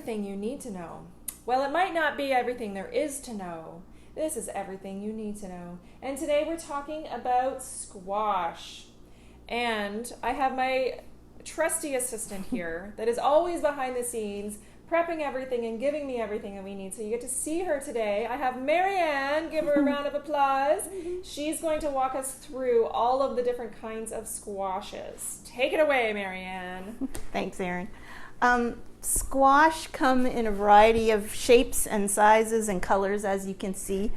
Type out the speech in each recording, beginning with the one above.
everything you need to know. Well, it might not be everything there is to know. This is everything you need to know. And today we're talking about squash. And I have my trusty assistant here that is always behind the scenes, prepping everything and giving me everything that we need. So you get to see her today. I have Marianne. Give her a round of applause. She's going to walk us through all of the different kinds of squashes. Take it away, Marianne. Thanks, Erin. Squash come in a variety of shapes and sizes and colors, as you can see.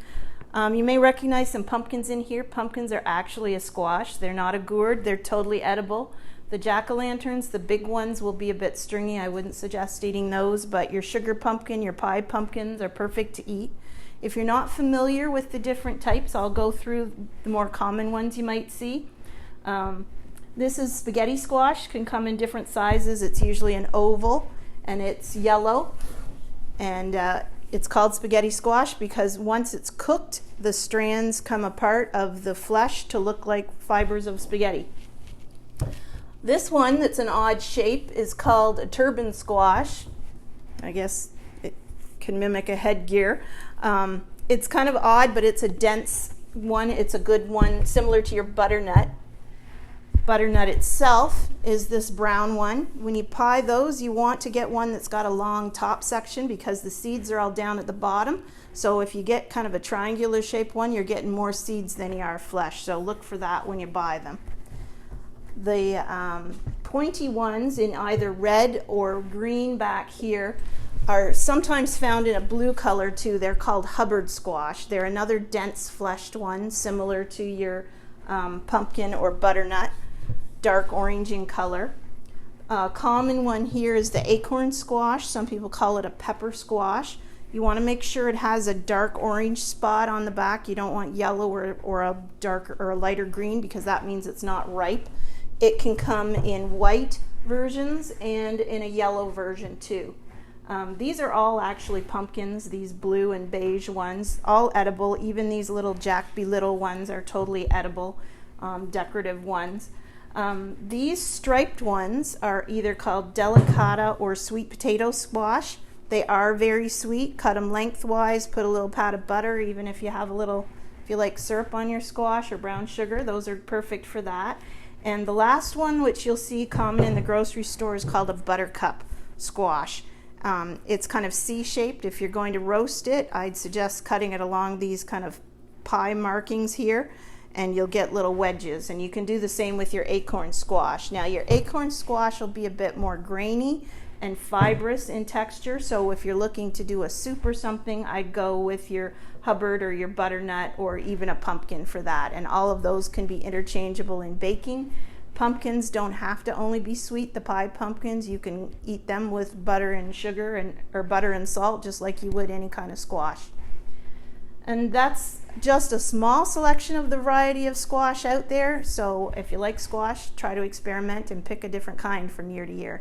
You may recognize some pumpkins in here. Pumpkins are actually a squash. They're not a gourd. They're totally edible. The jack-o'-lanterns, the big ones, will be a bit stringy. I wouldn't suggest eating those, but your sugar pumpkin, your pie pumpkins are perfect to eat. If you're not familiar with the different types, I'll go through the more common ones you might see. This is spaghetti squash, can come in different sizes. It's usually an oval, and it's yellow. And it's called spaghetti squash because once it's cooked, the strands come apart of the flesh to look like fibers of spaghetti. This one that's an odd shape is called a turban squash. I guess it can mimic a headgear. It's kind of odd, but it's a dense one. It's a good one, similar to your butternut. Butternut itself is this brown one. When you pie those, you want to get one that's got a long top section because the seeds are all down at the bottom. So if you get kind of a triangular shaped one, you're getting more seeds than you are flesh. So look for that when you buy them. The pointy ones in either red or green back here are sometimes found in a blue color too. They're called Hubbard squash. They're another dense fleshed one similar to your pumpkin or butternut, dark orange in color. A common one here is the acorn squash. Some people call it a pepper squash. You want to make sure it has a dark orange spot on the back. You don't want yellow or a darker or a lighter green because that means it's not ripe. It can come in white versions and in a yellow version too. These are all actually pumpkins, these blue and beige ones, all edible. Even these little Jack Be Little ones are totally edible, decorative ones. These striped ones are either called delicata or sweet potato squash. They are very sweet. Cut them lengthwise, put a little pat of butter, even if you have if you like syrup on your squash or brown sugar, those are perfect for that. And the last one, which you'll see common in the grocery store, is called a buttercup squash. It's kind of C-shaped. If you're going to roast it, I'd suggest cutting it along these kind of pie markings here, and you'll get little wedges. And you can do the same with your acorn squash. Now, your acorn squash will be a bit more grainy and fibrous in texture, so if you're looking to do a soup or something, I'd go with your Hubbard or your butternut or even a pumpkin for that. And all of those can be interchangeable in baking. Pumpkins don't have to only be sweet. The pie pumpkins, you can eat them with butter and sugar or butter and salt, just like you would any kind of squash. And that's just a small selection of the variety of squash out there. So if you like squash, try to experiment and pick a different kind from year to year.